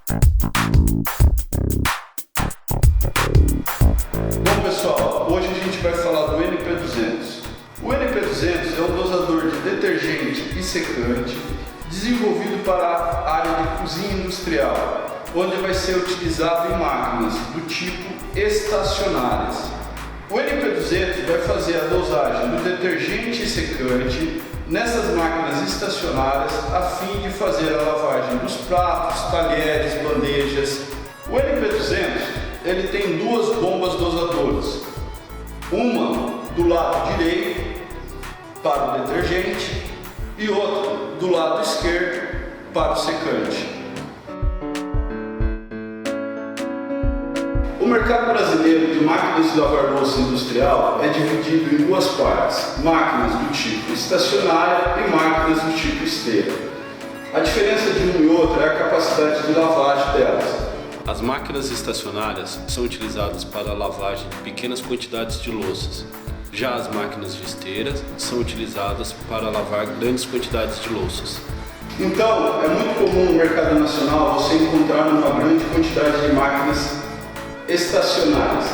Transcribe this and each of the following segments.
Bom pessoal, hoje a gente vai falar do NP200. O NP200 é um dosador de detergente e secante desenvolvido para a área de cozinha industrial, onde vai ser utilizado em máquinas do tipo estacionárias. O NP200 vai fazer a dosagem do detergente e secante nessas máquinas estacionárias a fim de fazer a lavagem dos pratos, talheres, bandejas. O NP200 ele tem duas bombas dosadoras, uma do lado direito para o detergente e outra do lado esquerdo para o secante. O mercado brasileiro de máquinas de lavar louça industrial é dividido em duas partes, máquinas do tipo estacionária e máquinas do tipo esteira. A diferença de uma e outra é a capacidade de lavagem delas. As máquinas estacionárias são utilizadas para a lavagem de pequenas quantidades de louças. Já as máquinas de esteira são utilizadas para lavar grandes quantidades de louças. Então, é muito comum no mercado nacional você encontrar uma grande quantidade de máquinas estacionárias.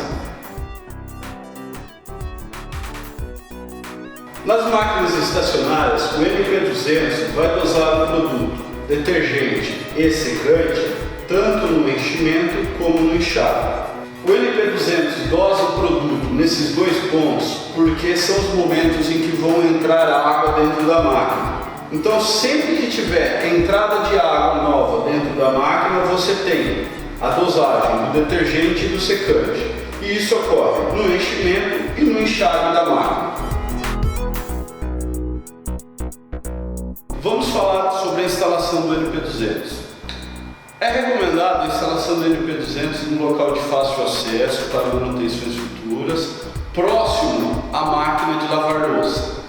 Nas máquinas estacionárias, o NP200 vai dosar o produto detergente e secante tanto no enchimento como no enxágue. O NP200 dosa o produto nesses dois pontos porque são os momentos em que vão entrar água dentro da máquina. Então, sempre que tiver entrada de água nova dentro da máquina, você tem a dosagem do detergente e do secante. E isso ocorre no enchimento e no enxágue da máquina. Vamos falar sobre a instalação do NP200. É recomendado a instalação do NP200 em um local de fácil acesso para manutenções futuras, próximo à máquina de lavar louça.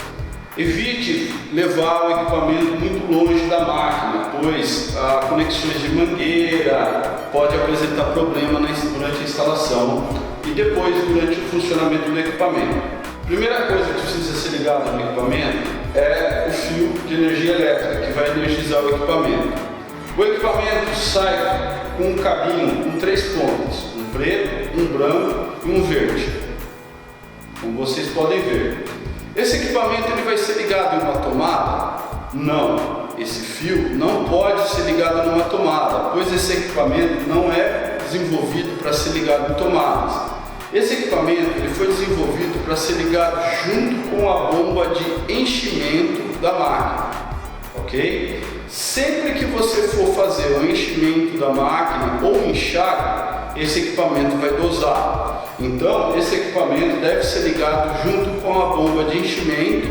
Evite levar o equipamento muito longe da máquina, pois conexões de mangueira pode apresentar problema durante a instalação e depois durante o funcionamento do equipamento. A primeira coisa que precisa ser ligada no equipamento é o fio de energia elétrica que vai energizar o equipamento. O equipamento sai com um cabinho com três pontas, um preto, um branco e um verde, como vocês podem ver. Esse equipamento ele vai ser ligado em uma tomada? Não, esse fio não pode ser ligado numa tomada, pois esse equipamento não é desenvolvido para ser ligado em tomadas. Esse equipamento ele foi desenvolvido para ser ligado junto com a bomba de enchimento da máquina, ok? Sempre que você for fazer o enchimento da máquina ou enxágue, esse equipamento vai dosar. Então, esse equipamento deve ser ligado junto com a bomba de enchimento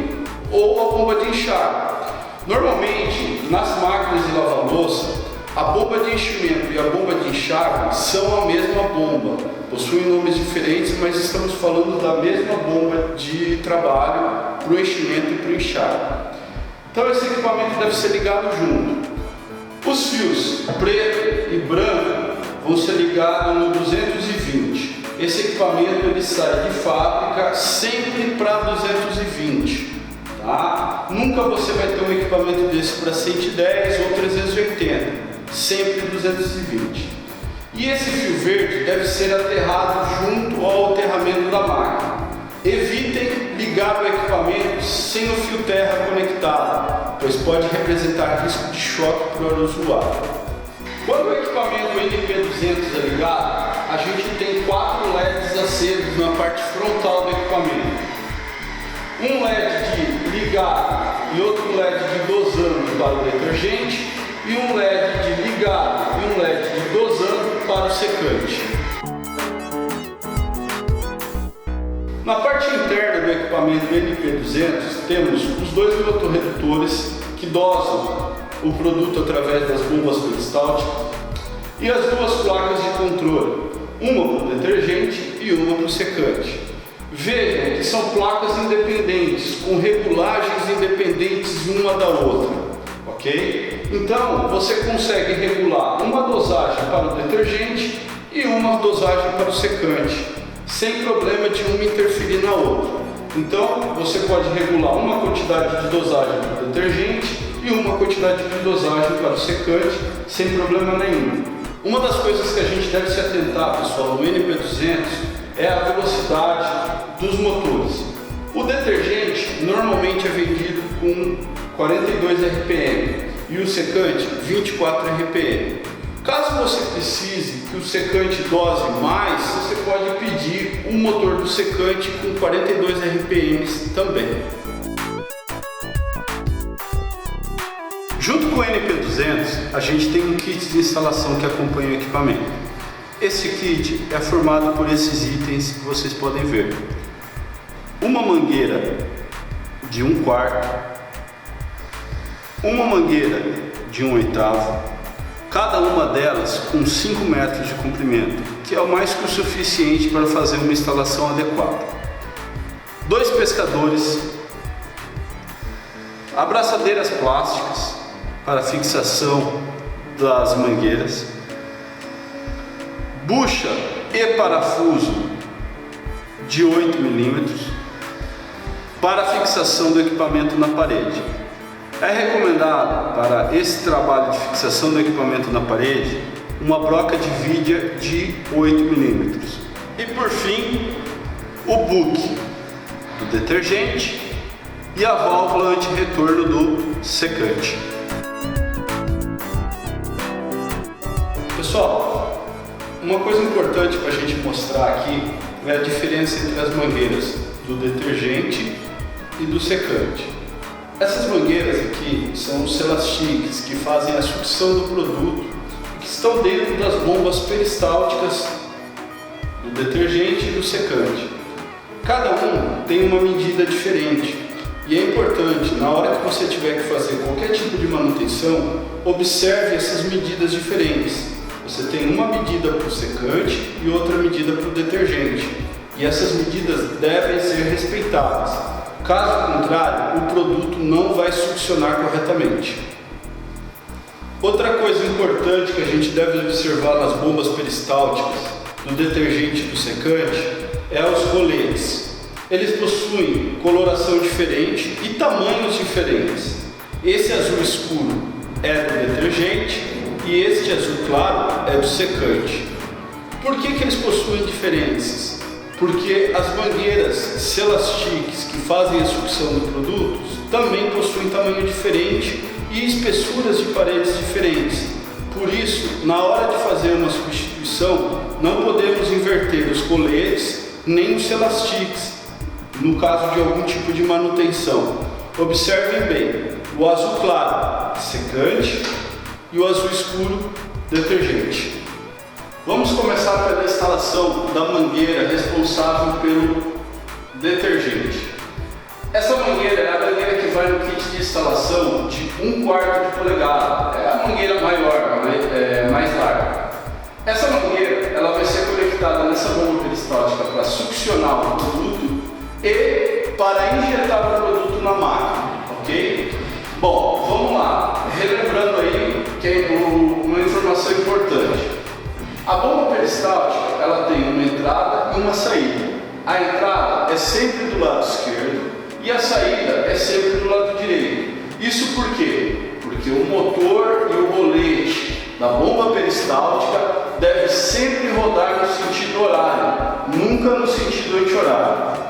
ou a bomba de enxágue. Normalmente, nas máquinas de lavar louça, a bomba de enchimento e a bomba de enxágue são a mesma bomba. Possuem nomes diferentes, mas estamos falando da mesma bomba de trabalho para o enchimento e para o enxágue. Então esse equipamento deve ser ligado junto. Os fios preto e branco vão ser ligados no 220. Esse equipamento ele sai de fábrica sempre para 220. Tá? Nunca você vai ter um equipamento desse para 110 ou 380. Sempre 220. E esse fio verde deve ser aterrado junto ao aterramento da máquina. Evitem ligar o equipamento sem o fio terra conectado, pois pode representar risco de choque para o usuário. Quando o equipamento NP200 é ligado, a gente tem 4 LEDs acesos na parte frontal do equipamento. Um LED de ligado e outro LED de dosando para o detergente e um LED de ligado e um LED de dosando para o secante. Na parte interna do equipamento NP200 temos os dois motorredutores que dosam o produto através das bombas peristálticas e as duas placas de controle, uma para o detergente e uma para o secante. Vejam que são placas independentes, com regulagens independentes uma da outra, ok? Então você consegue regular uma dosagem para o detergente e uma dosagem para o secante, sem problema de uma interferir na outra. Então você pode regular uma quantidade de dosagem para o detergente e uma quantidade de dosagem para o secante sem problema nenhum. Uma das coisas que a gente deve se atentar, pessoal, no NP200 é a velocidade dos motores. O detergente normalmente é vendido com 42 RPM e o secante 24 RPM. Caso você precise que o secante dose mais, você pode pedir um motor do secante com 42 RPM também. Junto com o NP200, a gente tem um kit de instalação que acompanha o equipamento. Esse kit é formado por esses itens que vocês podem ver. Uma mangueira de 1/4, uma mangueira de 1/8, cada uma delas com 5 metros de comprimento, que é o mais que o suficiente para fazer uma instalação adequada. 2 pescadores, abraçadeiras plásticas para fixação das mangueiras, bucha e parafuso de 8 milímetros para fixação do equipamento na parede. É recomendado para esse trabalho de fixação do equipamento na parede uma broca de vidia de 8 milímetros. E por fim, o book do detergente e a válvula anti-retorno do secante. Pessoal, uma coisa importante para a gente mostrar aqui é a diferença entre as mangueiras do detergente e do secante. Essas mangueiras aqui são os Celastix, que fazem a sucção do produto, que estão dentro das bombas peristálticas do detergente e do secante. Cada um tem uma medida diferente e é importante, na hora que você tiver que fazer qualquer tipo de manutenção, observe essas medidas diferentes. Você tem uma medida para o secante e outra medida para o detergente, e essas medidas devem ser respeitadas. Caso contrário, o produto não vai succionar corretamente. Outra coisa importante que a gente deve observar nas bombas peristálticas do detergente e do secante é os roletes. Eles possuem coloração diferente e tamanhos diferentes. Esse azul escuro é do detergente e este azul claro é do secante. Por que eles possuem diferenças? Porque as mangueiras Celastix que fazem a sucção do produto também possuem tamanho diferente e espessuras de paredes diferentes. Por isso, na hora de fazer uma substituição, não podemos inverter os coletes nem os Celastix, no caso de algum tipo de manutenção. Observem bem, o azul claro, secante, e o azul escuro, detergente. Vamos começar pela instalação da mangueira responsável pelo detergente. Essa mangueira é a mangueira que vai no kit de instalação de 1/4 de polegada. É a mangueira maior, mais larga. Essa mangueira ela vai ser conectada nessa bomba peristáltica para succionar o produto e para injetar o produto na máquina, ok? Bom, vamos lá. Relembrando aí que é uma informação importante. A bomba peristáltica ela tem uma entrada e uma saída. A entrada é sempre do lado esquerdo e a saída é sempre do lado direito. Isso por quê? Porque o motor e o rolete da bomba peristáltica deve sempre rodar no sentido horário, nunca no sentido anti-horário.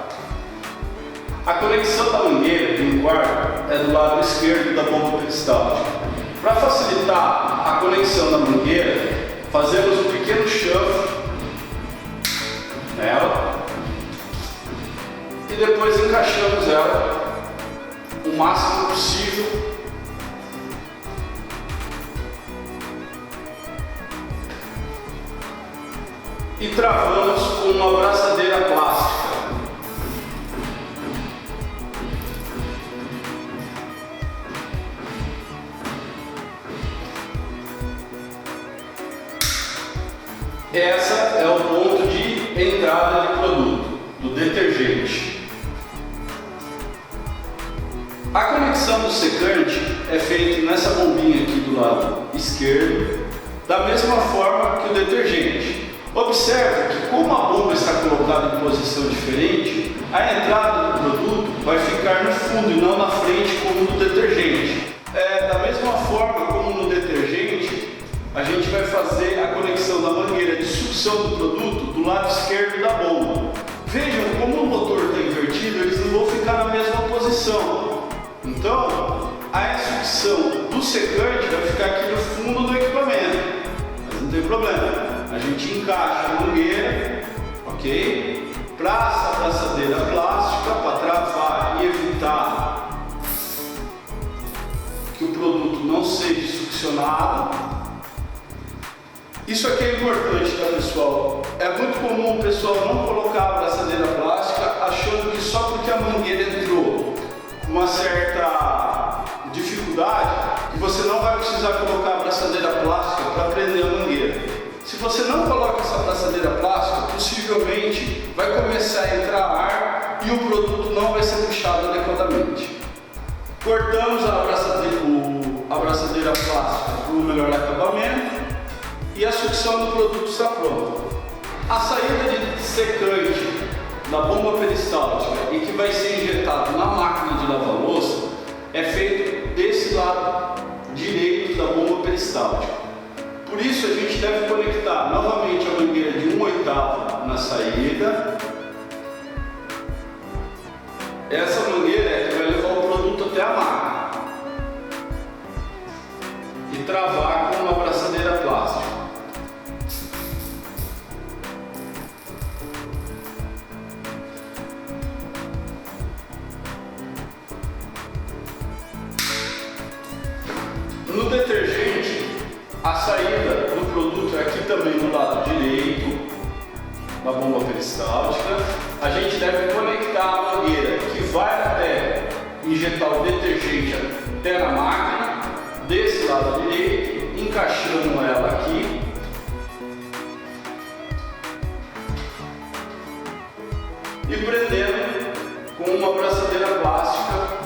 A conexão da mangueira de 1/4 é do lado esquerdo da bomba peristáltica. Para facilitar a conexão da mangueira, fazemos um pequeno chanfre nela e depois encaixamos ela o máximo possível e travamos com uma abraçadeira plástica. Essa é o ponto de entrada de produto, do detergente. A conexão do secante é feita nessa bombinha aqui do lado esquerdo, da mesma forma que o detergente. Observe que como a bomba está colocada em posição diferente, a entrada do produto vai ficar no fundo e não na frente como no detergente. Da mesma forma como no detergente, a gente vai fazer a conexão da mangueira de sucção do produto do lado esquerdo da bomba. Vejam como o motor está invertido, eles não vão ficar na mesma posição. Então, a sucção do secante vai ficar aqui no fundo do equipamento, mas não tem problema. A gente encaixa a mangueira, ok? Para essa abraçadeira plástica, para travar e evitar que o produto não seja succionado. Isso aqui é importante, tá, pessoal? É muito comum o pessoal não colocar a abraçadeira plástica achando que só porque a mangueira entrou com uma certa dificuldade que você não vai precisar colocar a abraçadeira plástica para prender a mangueira. Se você não coloca essa abraçadeira plástica, possivelmente vai começar a entrar ar e o produto não vai ser puxado adequadamente. Cortamos a abraçadeira plástica para o melhor acabamento e a sucção do produto está pronta. A saída de secante da bomba peristáltica e que vai ser injetado na máquina de lavar louça é feito desse lado direito da bomba peristáltica. Por isso a gente deve conectar novamente a mangueira de 1/8 na saída. Essa mangueira é que vai levar o produto até a máquina e travar com uma abraçadeira plástica. No detergente, a saída do produto é aqui também do lado direito da bomba peristáltica. A gente deve conectar a mangueira que vai até injetar o detergente até na máquina, desse lado direito, encaixando ela aqui. E prendendo com uma abraçadeira plástica.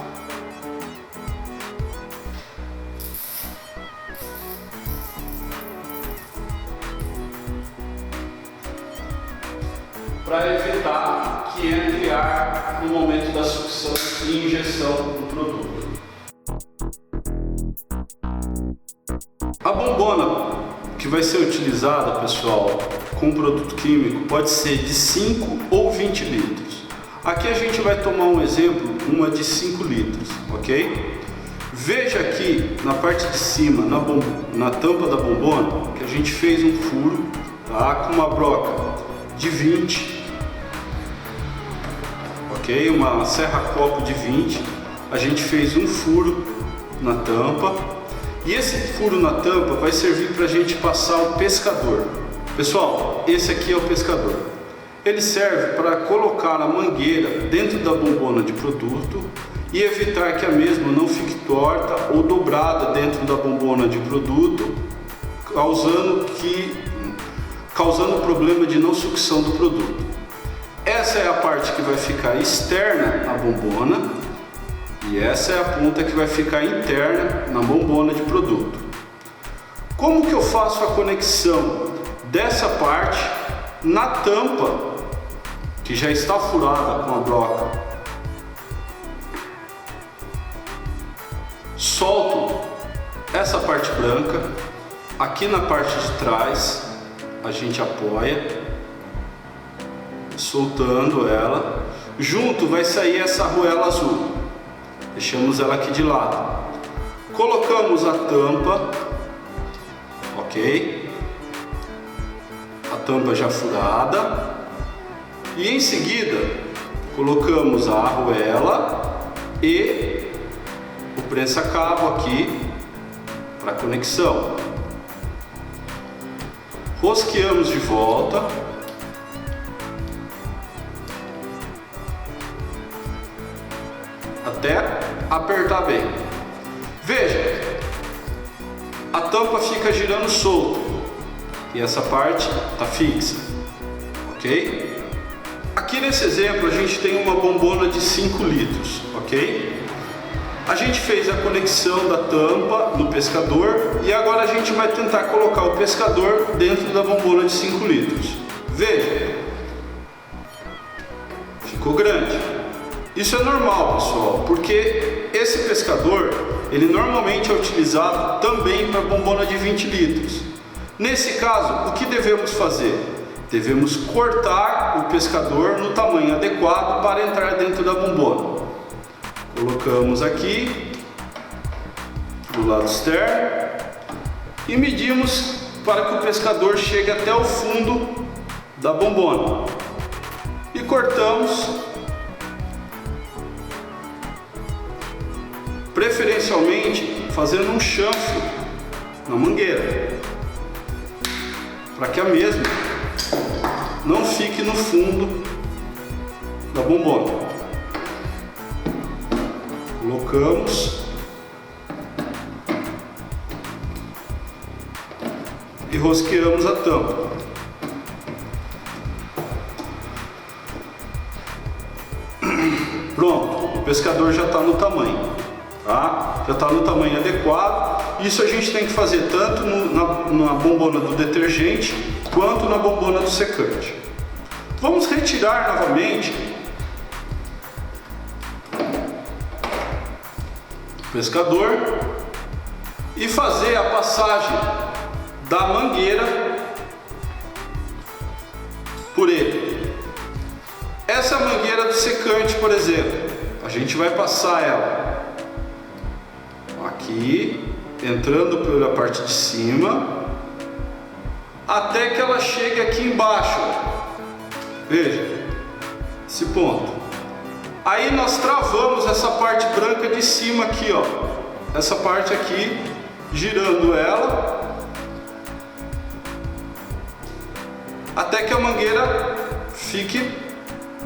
Para evitar que entre ar no momento da sucção e injeção do produto. A bombona que vai ser utilizada, pessoal, com produto químico pode ser de 5 ou 20 litros. Aqui a gente vai tomar um exemplo, uma de 5 litros, ok? Veja aqui na parte de cima, na tampa da bombona, que a gente fez um furo, tá, com uma broca de 20, ok? Uma serra-copo de 20. A gente fez um furo na tampa e esse furo na tampa vai servir para a gente passar o pescador. Pessoal, esse aqui é o pescador. Ele serve para colocar a mangueira dentro da bombona de produto e evitar que a mesma não fique torta ou dobrada dentro da bombona de produto, causando problema de não sucção do produto. Essa é a parte que vai ficar externa à bombona e essa é a ponta que vai ficar interna na bombona de produto. Como que eu faço a conexão dessa parte na tampa que já está furada com a broca? Solto essa parte branca, aqui na parte de trás a gente apoia, soltando ela. Junto vai sair essa arruela azul. Deixamos ela aqui de lado. Colocamos a tampa, ok? A tampa já furada. E em seguida colocamos a arruela e o prensa-cabo aqui para conexão. Rosqueamos de volta. Até apertar bem. Veja, a tampa fica girando solta e essa parte está fixa, ok? Aqui nesse exemplo a gente tem uma bombona de 5 litros, ok? A gente fez a conexão da tampa no pescador e agora a gente vai tentar colocar o pescador dentro da bombona de 5 litros. Veja, ficou grande. Isso é normal, pessoal, porque esse pescador, ele normalmente é utilizado também para bombona de 20 litros. Nesse caso, o que devemos fazer? Devemos cortar o pescador no tamanho adequado para entrar dentro da bombona. Colocamos aqui do lado externo e medimos para que o pescador chegue até o fundo da bombona. E cortamos, preferencialmente fazendo um chanfro na mangueira, para que a mesma não fique no fundo da bombona. Colocamos e rosqueamos a tampa. Pronto, o pescador já está no tamanho, tá? Já está no tamanho adequado. Isso a gente tem que fazer tanto na bombona do detergente quanto na bombona do secante. Vamos retirar novamente o pescador e fazer a passagem da mangueira por ele. Essa é a mangueira do secante, por exemplo. A gente vai passar ela aqui, entrando pela parte de cima, até que ela chegue aqui embaixo. Veja, esse ponto. Aí nós travamos essa parte branca de cima aqui, ó. Essa parte aqui, girando ela, até que a mangueira fique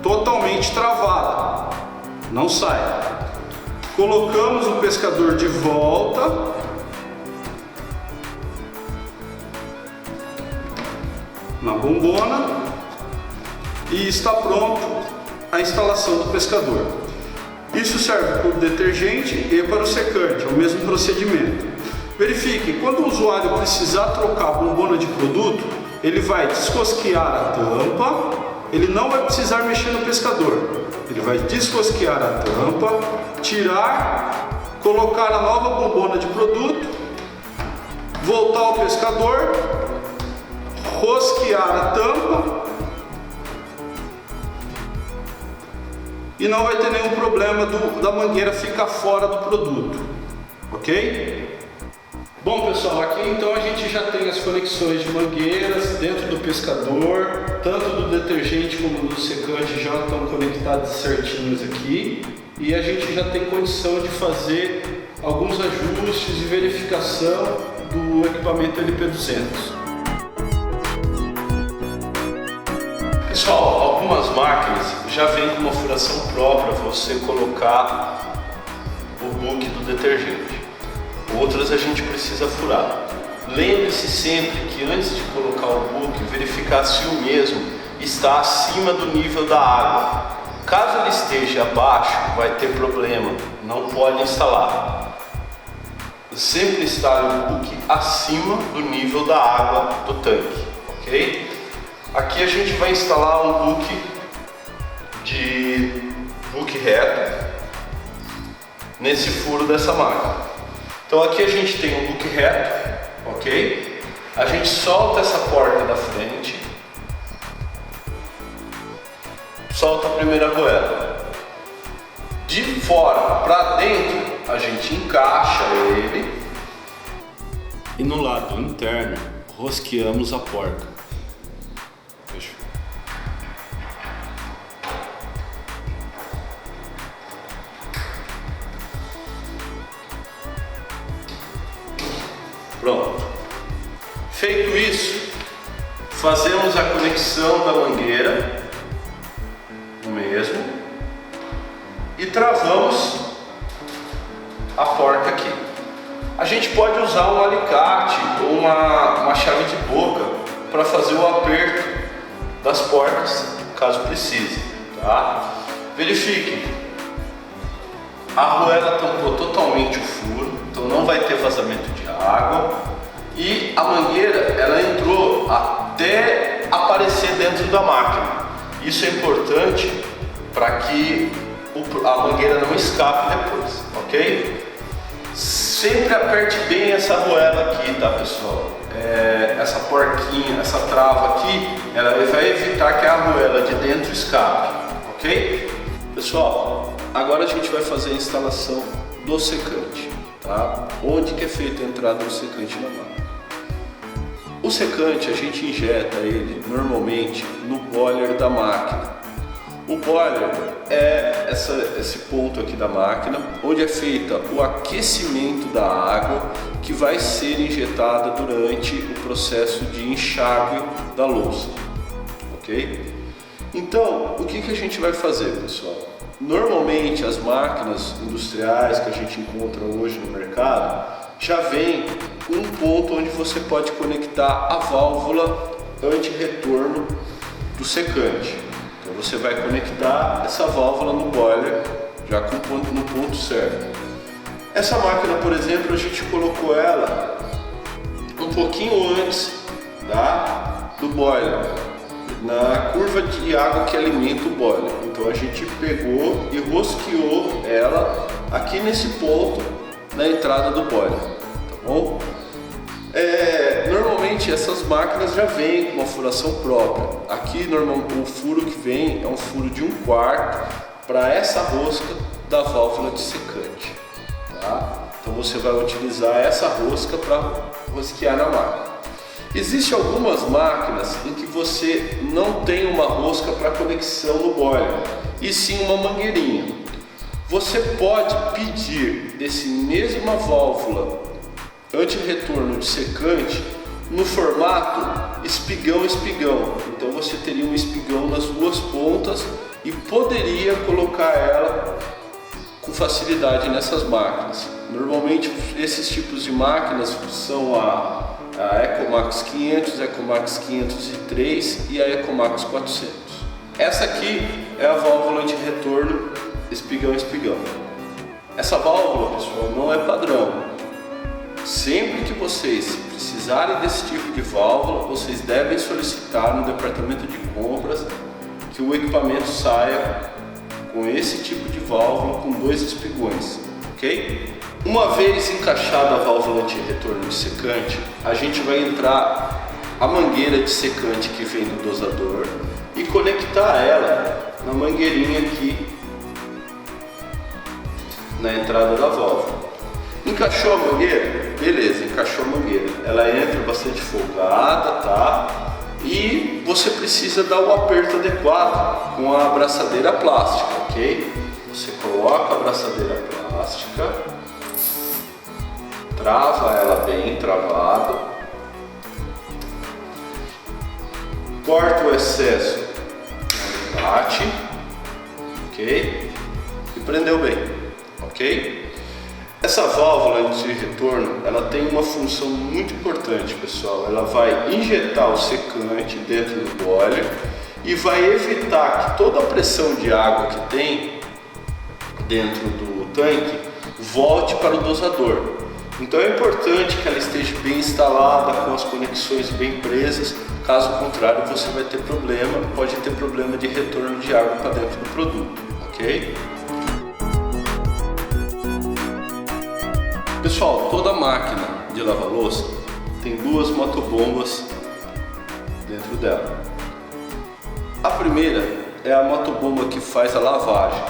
totalmente travada, não sai. Colocamos o pescador de volta na bombona e está pronto a instalação do pescador. Isso serve para o detergente e para o secante, é o mesmo procedimento. Verifique, quando o usuário precisar trocar a bombona de produto, ele vai descosquear a tampa. Ele não vai precisar mexer no pescador. Ele vai descosquear a tampa, tirar, colocar a nova bombona de produto, voltar ao pescador, rosquear a tampa e não vai ter nenhum problema da mangueira ficar fora do produto, ok? Bom pessoal, aqui então a gente já tem as conexões de mangueiras dentro do pescador, tanto do detergente como do secante já estão conectados certinhos aqui, e a gente já tem condição de fazer alguns ajustes e verificação do equipamento LP200. Pessoal, algumas máquinas já vêm com uma furação própria para você colocar o book do detergente. Outras a gente precisa furar. Lembre-se sempre que antes de colocar o book, verificar se o mesmo está acima do nível da água. Caso ele esteja abaixo, vai ter problema, não pode instalar. Sempre instale o book acima do nível da água do tanque, ok? Aqui a gente vai instalar um book reto nesse furo dessa máquina. Então aqui a gente tem um book reto, ok? A gente solta essa porta da frente, solta a primeira argoela. De fora para dentro a gente encaixa ele e no lado interno rosqueamos a porca. Pronto. Feito isso, fazemos a conexão da mangueira, mesmo, e travamos a porta aqui. A gente pode usar um alicate ou uma chave de boca para fazer o aperto das portas, caso precise, tá? Verifique, a argoela tampou totalmente o furo, então não vai ter vazamento de água, e a mangueira ela entrou até aparecer dentro da máquina. Isso é importante para que a mangueira não escape depois, ok? Sempre aperte bem essa argoela aqui, tá pessoal? Essa trava aqui, ela vai evitar que a arruela de dentro escape, ok? Pessoal, agora a gente vai fazer a instalação do secante, tá? Onde que é feita a entrada do secante na máquina? O secante a gente injeta ele normalmente no boiler da máquina. O boiler é esse ponto aqui da máquina, onde é feita o aquecimento da água que vai ser injetada durante o processo de enxágue da louça, ok? Então, o que a gente vai fazer, pessoal? Normalmente as máquinas industriais que a gente encontra hoje no mercado já vem com um ponto onde você pode conectar a válvula anti-retorno do secante. Então você vai conectar essa válvula no boiler já no ponto certo. Essa máquina, por exemplo, a gente colocou ela um pouquinho antes do boiler, na curva de água que alimenta o boiler. Então a gente pegou e rosqueou ela aqui nesse ponto na entrada do boiler, tá bom? Normalmente essas máquinas já vêm com uma furação própria. Aqui normalmente o furo que vem é um furo de 1/4 para essa rosca da válvula de secante, tá? Então você vai utilizar essa rosca para rosquear na máquina. Existem algumas máquinas em que você não tem uma rosca para conexão no boiler, e sim uma mangueirinha. Você pode pedir desse mesma válvula anti-retorno de secante no formato espigão-espigão. Então você teria um espigão nas duas pontas e poderia colocar ela com facilidade nessas máquinas. Normalmente esses tipos de máquinas são a Ecomax 500, Ecomax 503 e a Ecomax 400. Essa aqui é a válvula de retorno espigão-espigão. Essa válvula, pessoal, não é padrão. Sempre que vocês precisarem desse tipo de válvula, vocês devem solicitar no departamento de compras que o equipamento saia com esse tipo de válvula com 2 espigões, ok? Uma vez encaixada a válvula de retorno de secante, a gente vai entrar a mangueira de secante que vem do dosador e conectar ela na mangueirinha aqui na entrada da válvula. Encaixou a mangueira? Beleza, encaixou a mangueira. Ela entra bastante folgada, tá? E você precisa dar o aperto adequado com a abraçadeira plástica, ok? Você coloca a abraçadeira plástica, trava ela bem travada, corta o excesso no alicate, ok? E prendeu bem, ok? Essa válvula de retorno, ela tem uma função muito importante, pessoal. Ela vai injetar o secante dentro do boiler e vai evitar que toda a pressão de água que tem dentro do tanque volte para o dosador. Então é importante que ela esteja bem instalada, com as conexões bem presas. Caso contrário, você vai ter problema, pode ter problema de retorno de água para dentro do produto, ok? Pessoal, toda máquina de lavar louça tem 2 motobombas dentro dela. A primeira é a motobomba que faz a lavagem.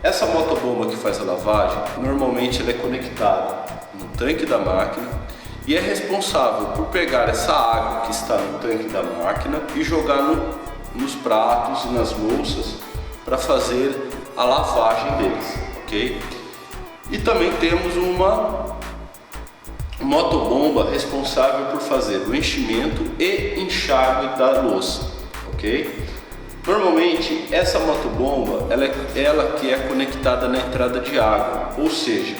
Essa motobomba que faz a lavagem, normalmente ela é conectada no tanque da máquina e é responsável por pegar essa água que está no tanque da máquina e jogar nos pratos e nas louças para fazer a lavagem deles, ok? E também temos uma motobomba responsável por fazer o enchimento e enxágue da louça, ok? Normalmente essa motobomba ela que é conectada na entrada de água, ou seja,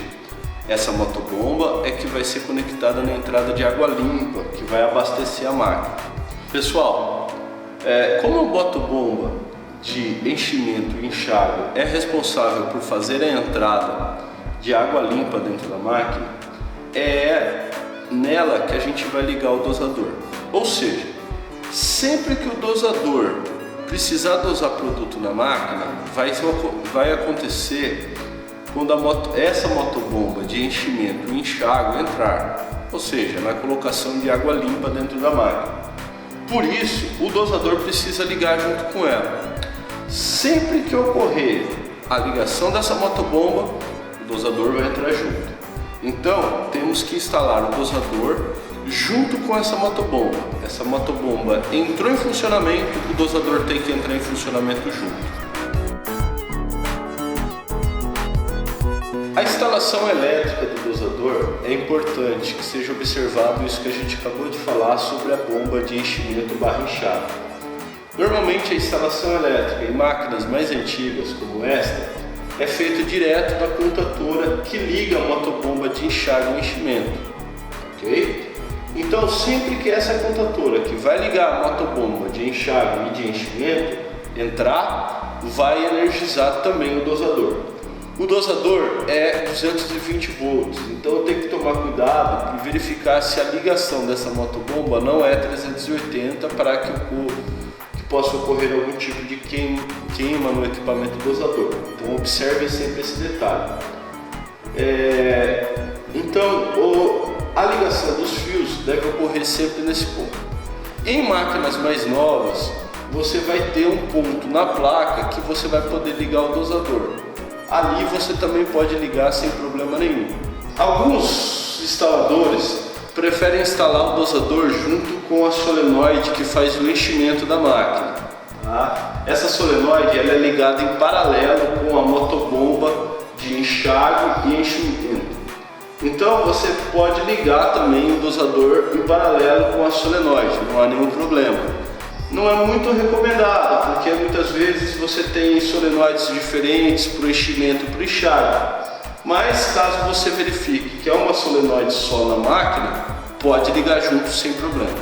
essa motobomba é que vai ser conectada na entrada de água limpa, que vai abastecer a máquina. Pessoal, como a motobomba de enchimento e enxágue é responsável por fazer a entrada de água limpa dentro da máquina, é nela que a gente vai ligar o dosador. Ou seja, sempre que o dosador precisar dosar produto na máquina, vai acontecer quando essa motobomba de enchimento e enxágue entrar, ou seja, na colocação de água limpa dentro da máquina. Por isso, o dosador precisa ligar junto com ela. Sempre que ocorrer a ligação dessa motobomba, o dosador vai entrar junto. Então, temos que instalar o dosador junto com essa motobomba. Essa motobomba entrou em funcionamento, o dosador tem que entrar em funcionamento junto. A instalação elétrica do dosador é importante que seja observado isso que a gente acabou de falar sobre a bomba de enchimento barra enxágue. Normalmente a instalação elétrica em máquinas mais antigas como esta é feita direto da contatora que liga a motobomba de enxágue e enchimento, ok? Então sempre que essa contatora que vai ligar a motobomba de enxágue e de enchimento entrar, vai energizar também o dosador. O dosador é 220 volts, então tem que tomar cuidado e verificar se a ligação dessa motobomba não é 380 para que possa ocorrer algum tipo de queima no equipamento dosador. Então observe sempre esse detalhe. Então a ligação dos fios deve ocorrer sempre nesse ponto. Em máquinas mais novas, você vai ter um ponto na placa que você vai poder ligar o dosador. Ali você também pode ligar sem problema nenhum. Alguns instaladores preferem instalar o dosador junto com a solenoide que faz o enchimento da máquina. Tá? Essa solenoide ela é ligada em paralelo com a motobomba de enxágue e enchimento. Então você pode ligar também o dosador em paralelo com a solenoide, não há nenhum problema. Não é muito recomendado, porque muitas vezes você tem solenoides diferentes para o enchimento e para o enxágue. Mas caso você verifique que é uma solenoide só na máquina, pode ligar junto sem problema.